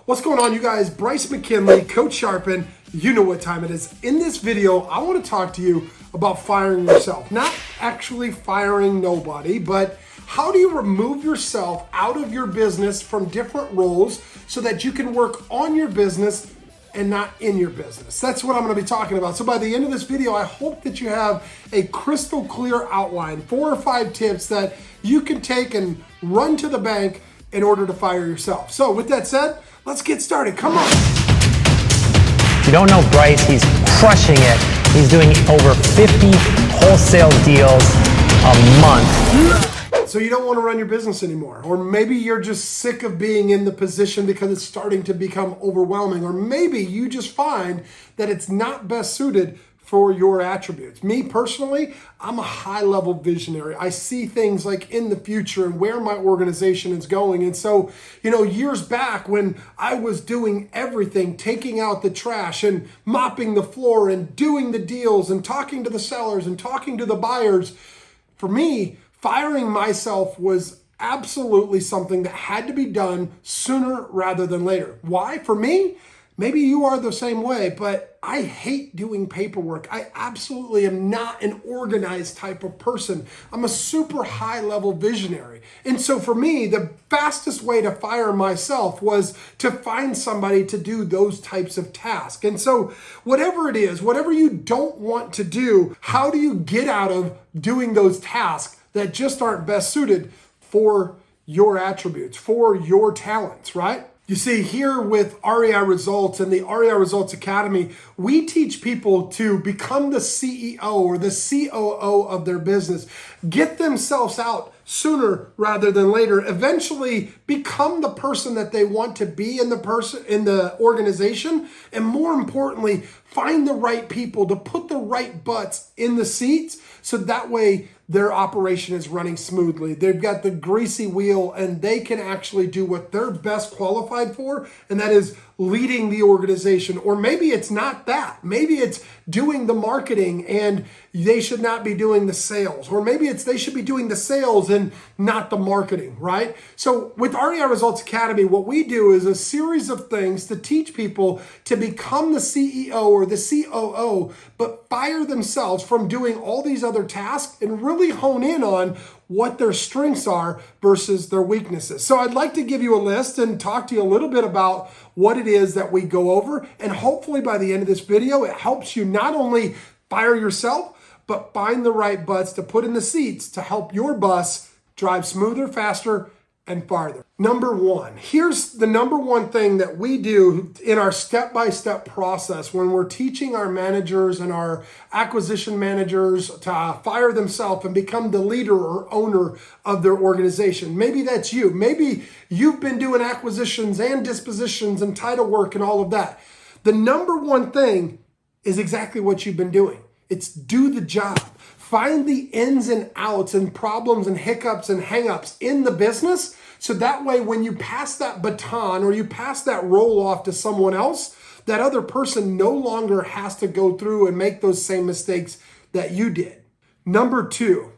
What's going on, you guys? Bryce McKinley, Coach Sharpen. You know what time it is. In this video, I want to talk to you about firing yourself. Not actually firing nobody, but how do you remove yourself out of your business from different roles so that you can work on your business and not in your business? That's what I'm going to be talking about. So by the end of this video, I hope that you have a crystal clear outline, 4 or 5 tips that you can take and run to the bank in order to fire yourself. So with that said, let's get started. Come on. If you don't know Bryce, he's crushing it. He's doing over 50 wholesale deals a month. So you don't want to run your business anymore. Or maybe you're just sick of being in the position because it's starting to become overwhelming. Or maybe you just find that it's not best suited for your attributes. Me personally, I'm a high-level visionary. I see things like in the future and where my organization is going. And so, years back when I was doing everything, taking out the trash and mopping the floor and doing the deals and talking to the sellers and talking to the buyers, for me, firing myself was absolutely something that had to be done sooner rather than later. Why? For me, maybe you are the same way, but I hate doing paperwork. I absolutely am not an organized type of person. I'm a super high level visionary. And so for me, the fastest way to fire myself was to find somebody to do those types of tasks. And so whatever it is, whatever you don't want to do, how do you get out of doing those tasks that just aren't best suited for your attributes, for your talents, right? You see, here with REI Results and the REI Results Academy, we teach people to become the CEO or the COO of their business, get themselves out sooner rather than later, eventually become the person that they want to be in the organization, and more importantly, find the right people to put the right butts in the seats so that way their operation is running smoothly. They've got the greasy wheel and they can actually do what they're best qualified for, and that is leading the organization. Or maybe it's not that. Maybe it's doing the marketing and they should not be doing the sales. Or maybe it's they should be doing the sales and not the marketing, right? So with REI Results Academy, what we do is a series of things to teach people to become the CEO or the COO, but fire themselves from doing all these other tasks and really hone in on what their strengths are versus their weaknesses. So I'd like to give you a list and talk to you a little bit about what it is that we go over. And hopefully by the end of this video, it helps you not only fire yourself, but find the right butts to put in the seats to help your bus drive smoother, faster, and farther. Number one, here's the number one thing that we do in our step-by-step process when we're teaching our managers and our acquisition managers to fire themselves and become the leader or owner of their organization. Maybe that's you. Maybe you've been doing acquisitions and dispositions and title work and all of that. The number one thing is exactly what you've been doing. It's do the job. Find the ins and outs and problems and hiccups and hangups in the business, so that way when you pass that baton or you pass that role off to someone else, that other person no longer has to go through and make those same mistakes that you did. Number 2,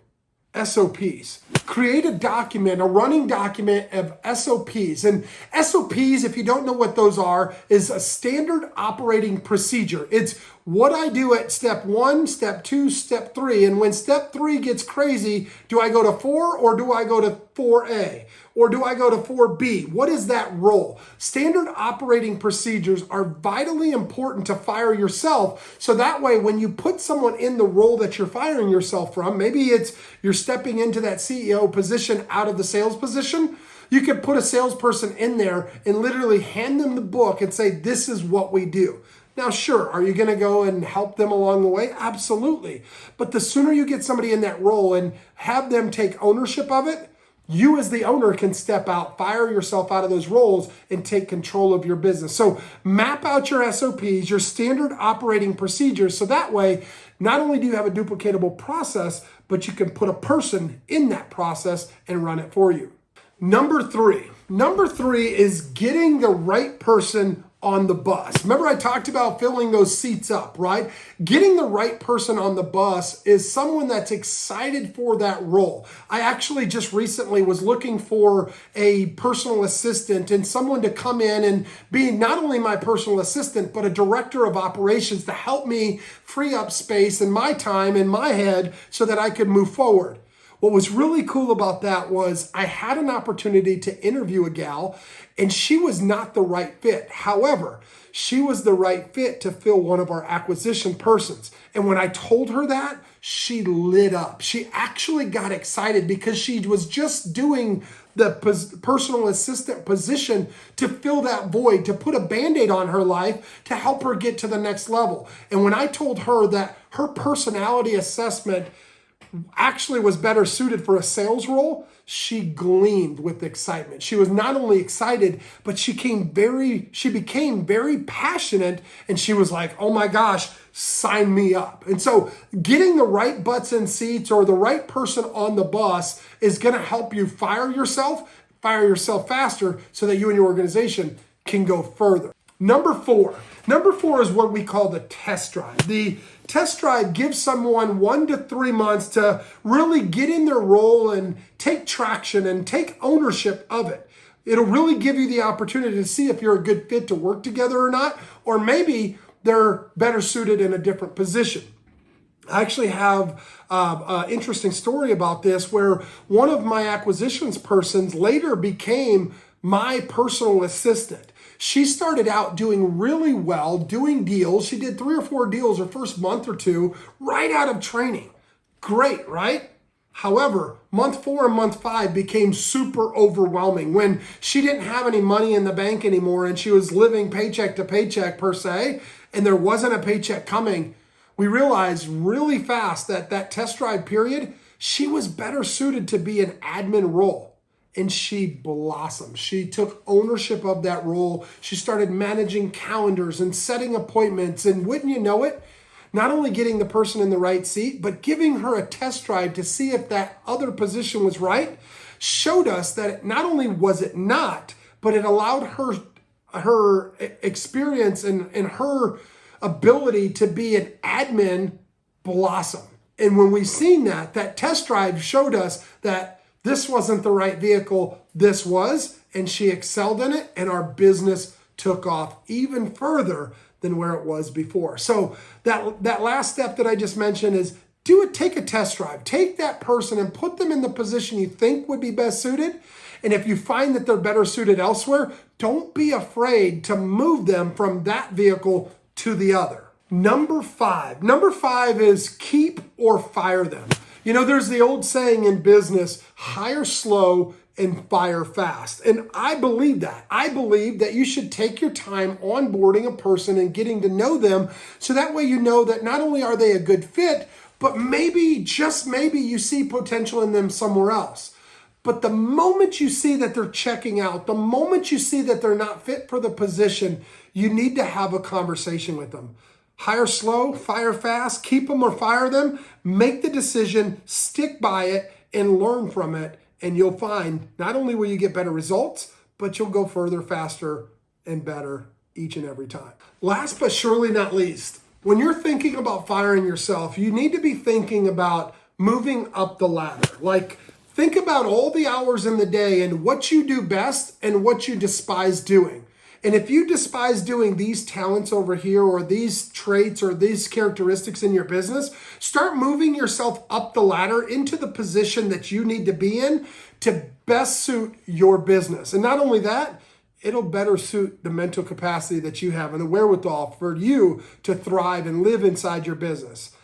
SOPs. Create a document, a running document of SOPs. And SOPs, if you don't know what those are, is a standard operating procedure. It's what I do at step 1, step 2, step 3. And when step 3 gets crazy, do I go to 4 or do I go to 4A? Or do I go to 4B? What is that role? Standard operating procedures are vitally important to fire yourself. So that way, when you put someone in the role that you're firing yourself from, maybe it's you're stepping into that CEO position out of the sales position, you could put a salesperson in there and literally hand them the book and say, this is what we do. Now, sure, are you going to go and help them along the way? Absolutely. But the sooner you get somebody in that role and have them take ownership of it, you as the owner can step out, fire yourself out of those roles, and take control of your business. So map out your SOPs, your standard operating procedures, so that way, not only do you have a duplicatable process, but you can put a person in that process and run it for you. Number three is getting the right person on the bus. Remember I talked about filling those seats up, right? Getting the right person on the bus is someone that's excited for that role. I actually just recently was looking for a personal assistant and someone to come in and be not only my personal assistant, but a director of operations to help me free up space and my time in my head so that I could move forward. What was really cool about that was I had an opportunity to interview a gal, and she was not the right fit. However, she was the right fit to fill one of our acquisition persons. And when I told her that, she lit up. She actually got excited because she was just doing the personal assistant position to fill that void, to put a Band-Aid on her life, to help her get to the next level. And when I told her that her personality assessment actually was better suited for a sales role, she gleamed with excitement. She was not only excited, but she became very passionate, and she was like, oh my gosh, sign me up. And so getting the right butts in seats or the right person on the bus is going to help you fire yourself faster so that you and your organization can go further. Number four is what we call the test drive. The test drive gives someone 1 to 3 months to really get in their role and take traction and take ownership of it. It'll really give you the opportunity to see if you're a good fit to work together or not, or maybe they're better suited in a different position. I actually have an interesting story about this where one of my acquisitions persons later became my personal assistant. She started out doing really well, doing deals. She did 3 or 4 deals her first month or two right out of training. Great, right? However, month 4 and month 5 became super overwhelming when she didn't have any money in the bank anymore and she was living paycheck to paycheck per se, and there wasn't a paycheck coming. We realized really fast that test drive period, she was better suited to be an admin role. And she blossomed. She took ownership of that role. She started managing calendars and setting appointments. And wouldn't you know it, not only getting the person in the right seat, but giving her a test drive to see if that other position was right, showed us that not only was it not, but it allowed her experience and her ability to be an admin blossom. And when we seen that test drive showed us that this wasn't the right vehicle, this was, and she excelled in it, and our business took off even further than where it was before. So that last step that I just mentioned is take a test drive. Take that person and put them in the position you think would be best suited. And if you find that they're better suited elsewhere, don't be afraid to move them from that vehicle to the other. Number five is keep or fire them. You know, there's the old saying in business, hire slow and fire fast. And I believe that. I believe that you should take your time onboarding a person and getting to know them so that way you know that not only are they a good fit, but maybe, just maybe, you see potential in them somewhere else. But the moment you see that they're checking out, the moment you see that they're not fit for the position, you need to have a conversation with them. Hire slow, fire fast, keep them or fire them, make the decision, stick by it, and learn from it. And you'll find not only will you get better results, but you'll go further, faster, and better each and every time. Last but surely not least, when you're thinking about firing yourself, you need to be thinking about moving up the ladder. Like, think about all the hours in the day and what you do best and what you despise doing. And if you despise doing these talents over here or these traits or these characteristics in your business, start moving yourself up the ladder into the position that you need to be in to best suit your business. And not only that, it'll better suit the mental capacity that you have and the wherewithal for you to thrive and live inside your business.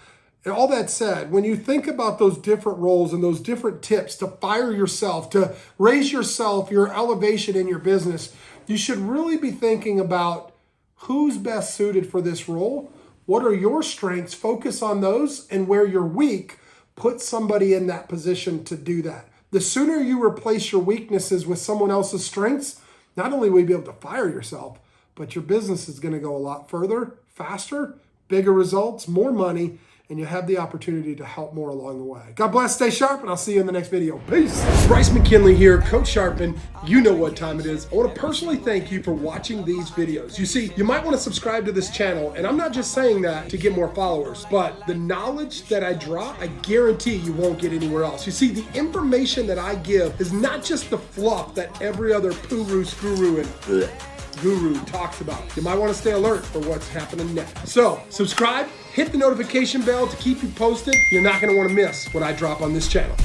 And all that said, when you think about those different roles and those different tips to fire yourself, to raise yourself, your elevation in your business, you should really be thinking about who's best suited for this role. What are your strengths? Focus on those, and where you're weak, put somebody in that position to do that. The sooner you replace your weaknesses with someone else's strengths, not only will you be able to fire yourself, but your business is going to go a lot further, faster, bigger results, more money, and you have the opportunity to help more along the way. God bless, stay sharp, and I'll see you in the next video. Peace. Bryce McKinley here, Coach Sharpen. You know what time it is. I want to personally thank you for watching these videos. You see, you might want to subscribe to this channel, and I'm not just saying that to get more followers, but the knowledge that I drop, I guarantee you won't get anywhere else. You see, the information that I give is not just the fluff that every other guru and guru talks about. You might want to stay alert for what's happening next. So subscribe, hit the notification bell to keep you posted. You're not going to want to miss what I drop on this channel.